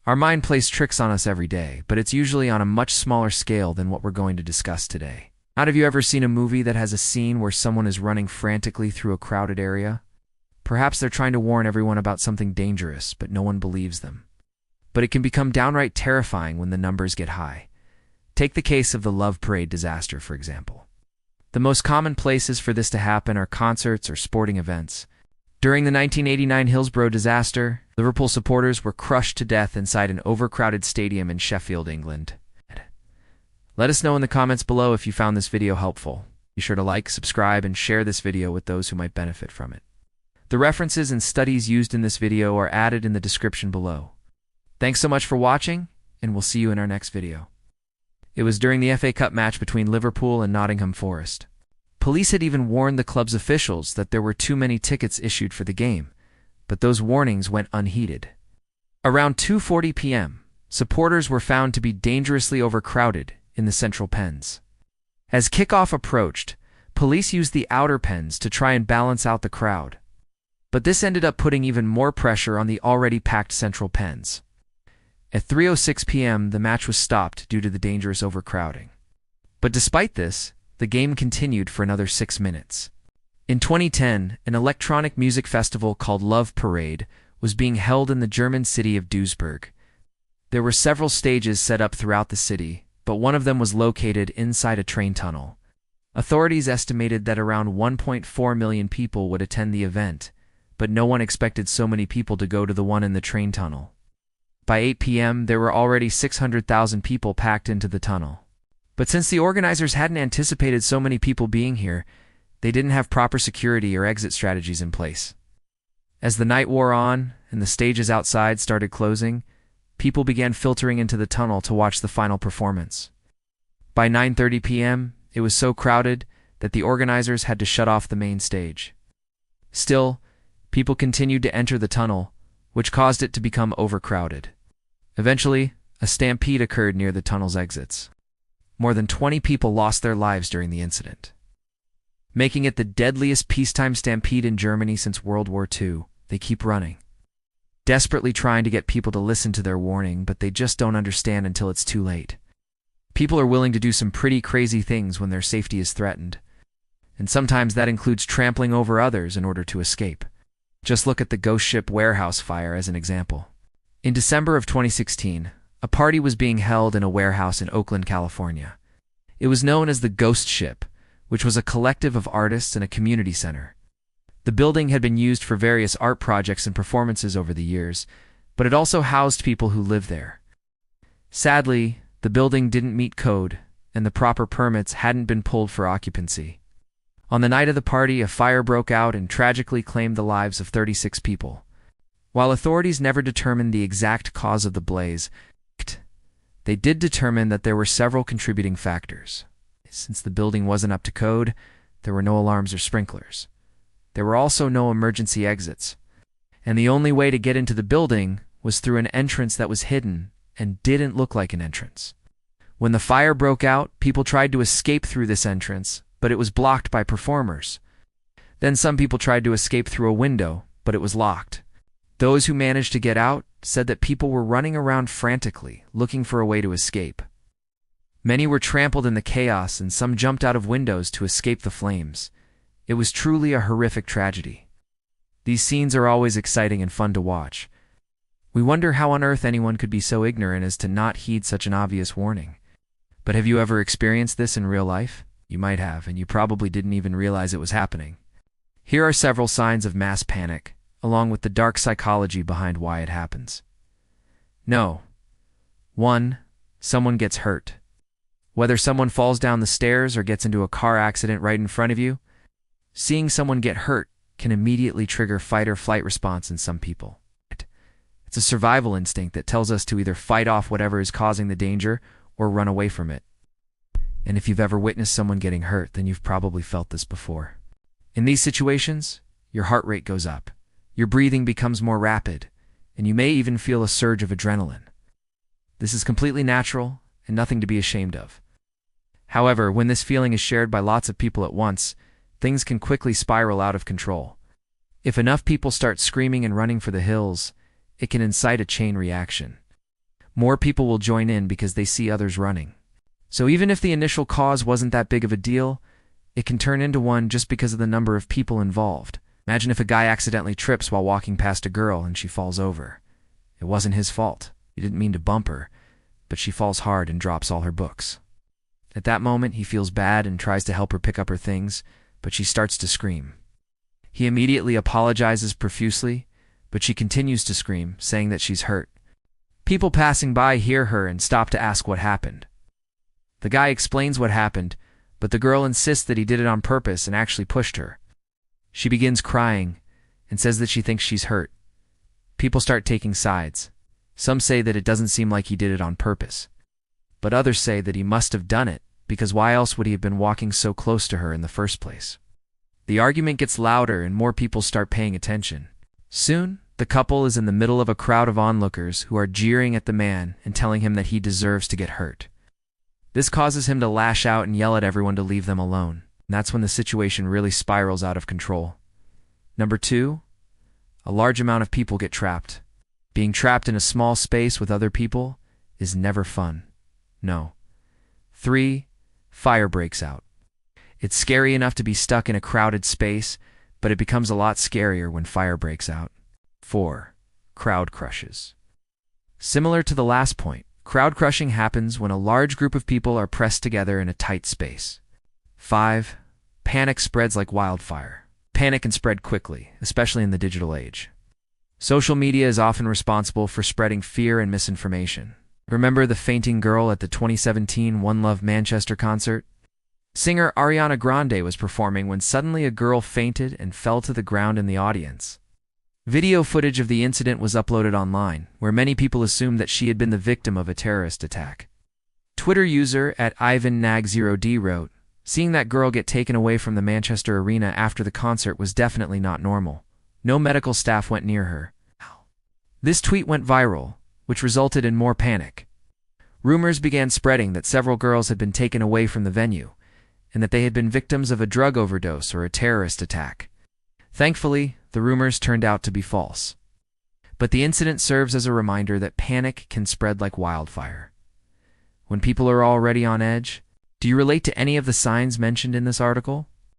Our mind plays tricks on us every day, but it's usually on a much smaller scale than what we're going to discuss today. Not have you ever seen a movie that has a scene where someone is running frantically through a crowded area? Perhaps they're trying to warn everyone about something dangerous, but no one believes them. But it can become downright terrifying when the numbers get high. Take the case of the Love Parade disaster, for example. The most common places for this to happen are concerts or sporting events. During the 1989 Hillsborough disaster, Liverpool supporters were crushed to death inside an overcrowded stadium in Sheffield, England. Let us know in the comments below if you found this video helpful. Be sure to like, subscribe, and share this video with those who might benefit from it. The references and studies used in this video are added in the description below. Thanks so much for watching, and we'll see you in our next video. It was during the FA Cup match between Liverpool and Nottingham Forest. Police had even warned the club's officials that there were too many tickets issued for the game, but those warnings went unheeded. Around 2:40 p.m., supporters were found to be dangerously overcrowded in the central pens. As kickoff approached, police used the outer pens to try and balance out the crowd. But this ended up putting even more pressure on the already packed central pens. At 3:06 p.m., the match was stopped due to the dangerous overcrowding. But despite this, the game continued for another 6 minutes. In 2010, an electronic music festival called Love Parade was being held in the German city of Duisburg. There were several stages set up throughout the city, but one of them was located inside a train tunnel. Authorities estimated that around 1.4 million people would attend the event, but no one expected so many people to go to the one in the train tunnel. By 8 p.m., there were already 600,000 people packed into the tunnel. But since the organizers hadn't anticipated so many people being here, they didn't have proper security or exit strategies in place. As the night wore on and the stages outside started closing, people began filtering into the tunnel to watch the final performance. By 9:30 p.m., it was so crowded that the organizers had to shut off the main stage. Still, people continued to enter the tunnel, which caused it to become overcrowded. Eventually, a stampede occurred near the tunnel's exits. More than 20 people lost their lives during the incident, making it the deadliest peacetime stampede in Germany since World War II. They keep running, desperately trying to get people to listen to their warning, but they just don't understand until it's too late. People are willing to do some pretty crazy things when their safety is threatened, and sometimes that includes trampling over others in order to escape. Just look at the ghost ship warehouse fire as an example. In December of 2016, a party was being held in a warehouse in Oakland, California. It was known as the Ghost Ship, which was a collective of artists and a community center. The building had been used for various art projects and performances over the years, but it also housed people who lived there. Sadly, the building didn't meet code, and the proper permits hadn't been pulled for occupancy. On the night of the party, a fire broke out and tragically claimed the lives of 36 people. While authorities never determined the exact cause of the blaze, they did determine that there were several contributing factors. Since the building wasn't up to code, there were no alarms or sprinklers. There were also no emergency exits, and the only way to get into the building was through an entrance that was hidden and didn't look like an entrance. When the fire broke out, people tried to escape through this entrance, but it was blocked by performers. Then some people tried to escape through a window, but it was locked. Those who managed to get out said that people were running around frantically, looking for a way to escape. Many were trampled in the chaos, and some jumped out of windows to escape the flames. It was truly a horrific tragedy. These scenes are always exciting and fun to watch. We wonder how on earth anyone could be so ignorant as to not heed such an obvious warning. But have you ever experienced this in real life? You might have, and you probably didn't even realize it was happening. Here are several signs of mass panic, along with the dark psychology behind why it happens. No. 1. Someone gets hurt. Whether someone falls down the stairs or gets into a car accident right in front of you, seeing someone get hurt can immediately trigger fight or flight response in some people. It's a survival instinct that tells us to either fight off whatever is causing the danger or run away from it. And if you've ever witnessed someone getting hurt, then you've probably felt this before. In these situations, your heart rate goes up, your breathing becomes more rapid, and you may even feel a surge of adrenaline. This is completely natural and nothing to be ashamed of. However, when this feeling is shared by lots of people at once, things can quickly spiral out of control. If enough people start screaming and running for the hills, it can incite a chain reaction. more people will join in because they see others running. So even if the initial cause wasn't that big of a deal, it can turn into one just because of the number of people involved. Imagine if a guy accidentally trips while walking past a girl and she falls over. It wasn't his fault. He didn't mean to bump her, but she falls hard and drops all her books. At that moment, he feels bad and tries to help her pick up her things, but she starts to scream. He immediately apologizes profusely, but she continues to scream, saying that she's hurt. People passing by hear her and stop to ask what happened. The guy explains what happened, but the girl insists that he did it on purpose and actually pushed her. She begins crying and says that she thinks she's hurt. People start taking sides. Some say that it doesn't seem like he did it on purpose, but others say that he must have done it because why else would he have been walking so close to her in the first place? The argument gets louder and more people start paying attention. Soon, the couple is in the middle of a crowd of onlookers who are jeering at the man and telling him that he deserves to get hurt. This causes him to lash out and yell at everyone to leave them alone. And that's when the situation really spirals out of control. Number 2, a large amount of people get trapped. Being trapped in a small space with other people is never fun. No. 3, fire breaks out. It's scary enough to be stuck in a crowded space, but it becomes a lot scarier when fire breaks out. 4, crowd crushes. Similar to the last point, crowd crushing happens when a large group of people are pressed together in a tight space. 5, panic spreads like wildfire. Panic can spread quickly, especially in the digital age. Social media is often responsible for spreading fear and misinformation. Remember the fainting girl at the 2017 One Love Manchester concert? Singer Ariana Grande was performing when suddenly a girl fainted and fell to the ground in the audience. Video footage of the incident was uploaded online, where many people assumed that she had been the victim of a terrorist attack. Twitter user @IvanNag0D wrote, "Seeing that girl get taken away from the Manchester arena after the concert was definitely not normal. No medical staff went near her." This tweet went viral, which resulted in more panic. Rumors began spreading that several girls had been taken away from the venue, and that they had been victims of a drug overdose or a terrorist attack. Thankfully, the rumors turned out to be false. But the incident serves as a reminder that panic can spread like wildfire. When people are already on edge, do you relate to any of the signs mentioned in this article?